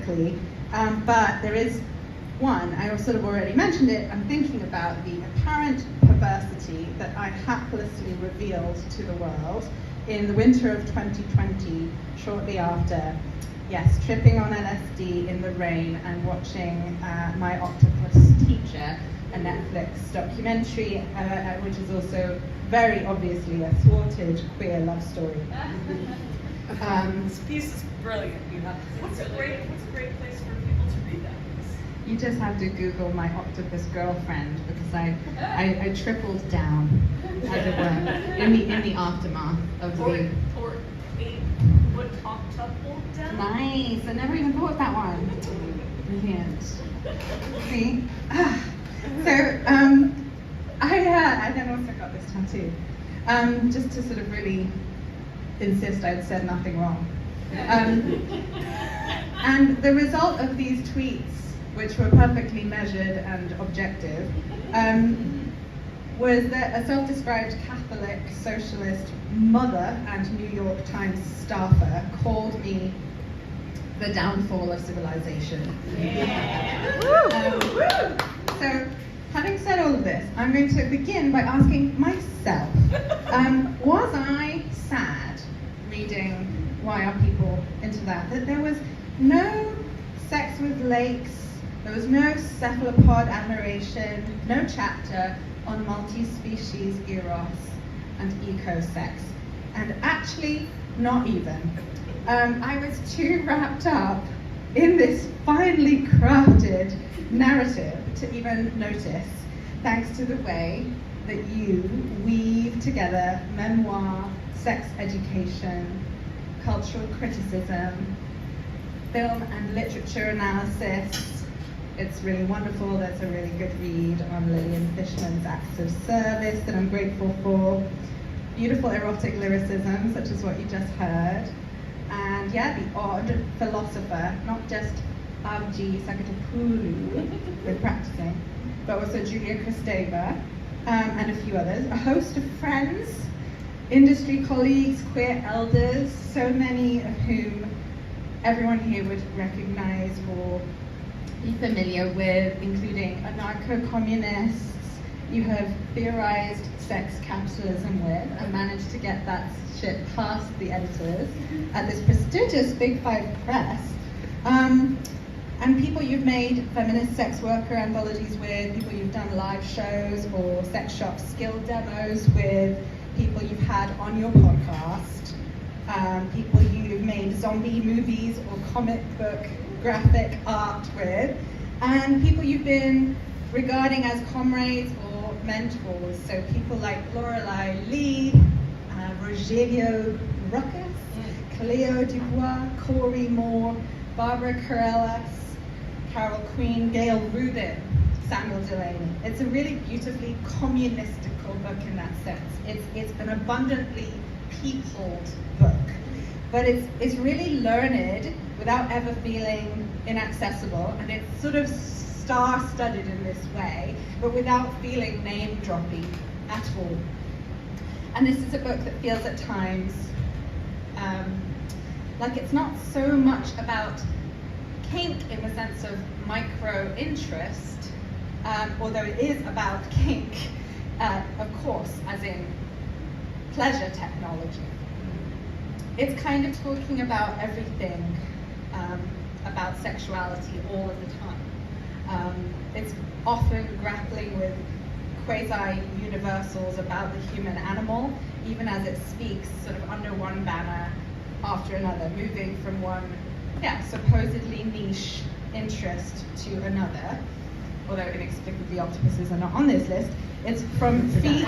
exactly, but there is one. I sort of already mentioned it. I'm thinking about the apparent perversity that I haplessly revealed to the world in the winter of 2020, shortly after, yes, tripping on LSD in the rain and watching My Octopus Teacher, a Netflix documentary, which is also very obviously a thwarted queer love story. This piece is brilliant. You know, what's a great place for people to read that piece? You just have to Google My Octopus Girlfriend, because I tripled down, as it were, in the aftermath of the. Or 8-foot octuple down. Nice. I never even thought of that one. Brilliant. See. So I then also got this tattoo, just to sort of really insist I'd said nothing wrong. And the result of these tweets, which were perfectly measured and objective, was that a self-described Catholic socialist mother and New York Times staffer called me the downfall of civilization. Yeah. So, having said all of this, I'm going to begin by asking myself, was I sad reading Why Are People Into That? That there was no sex with lakes, there was no cephalopod admiration, no chapter on multi-species eros and eco-sex. And actually, not even. I was too wrapped up in this finely crafted narrative to even notice, thanks to the way that you weave together memoir, sex education, cultural criticism, film and literature analysis. It's really wonderful. There's a really good read on Lillian Fishman's Acts of Service that I'm grateful for. Beautiful erotic lyricism, such as what you just heard. And yeah, the odd philosopher, not just Avji Sakatopoulou with practicing, but also Julia Kristeva, and a few others. A host of friends, industry colleagues, queer elders, so many of whom everyone here would recognize or be familiar with, including anarcho-communists you have theorized sex capitalism with and managed to get that shit past the editors at this prestigious Big Five press. And people you've made feminist sex worker anthologies with, people you've done live shows or sex shop skill demos with, people you've had on your podcast, people you've made zombie movies or comic book graphic art with, and people you've been regarding as comrades or mentors. So people like Lorelei Lee, Rogelio Ruckus, Cleo Dubois, Corey Moore, Barbara Corellas, Carol Queen, Gail Rubin, Samuel Delaney. It's a really beautifully communistical book in that sense. It's an abundantly peopled book, but it's really learned without ever feeling inaccessible, and it's sort of star-studded in this way, but without feeling name-droppy at all. And this is a book that feels at times like it's not so much about kink in the sense of micro-interest, although it is about kink, of course, as in pleasure technology. It's kind of talking about everything about sexuality all of the time. It's often grappling with quasi-universals about the human animal, even as it speaks sort of under one banner after another, moving from one supposedly niche interest to another, although inexplicably octopuses are not on this list. It's from feet.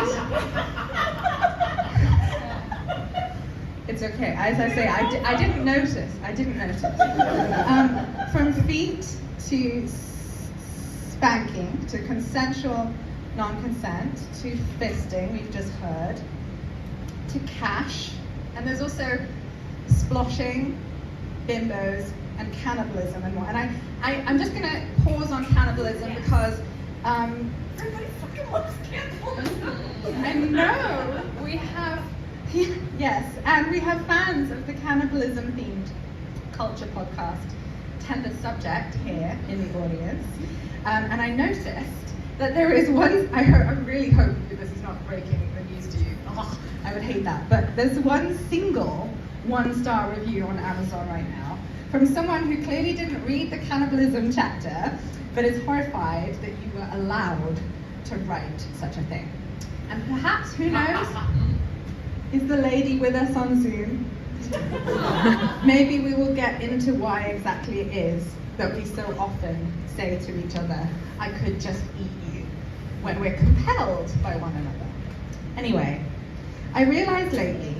It's okay. As I say, I didn't notice. From feet to spanking, to consensual non-consent, to fisting, we've just heard, to cash, and there's also sploshing, bimbos, and cannibalism and more. And I'm just going to pause on cannibalism because everybody fucking loves cannibalism. I know we have, yes, and we have fans of the cannibalism-themed culture podcast tender subject here in the audience, and I noticed that there is one, I really hope that this is not breaking the news to you. Oh, I would hate that. But there's one single 1-star review on Amazon right now from someone who clearly didn't read the cannibalism chapter, but is horrified that you were allowed to write such a thing. And perhaps, who knows, is the lady with us on Zoom? Maybe we will get into why exactly it is that we so often say to each other, I could just eat you, when we're compelled by one another. Anyway, I realized lately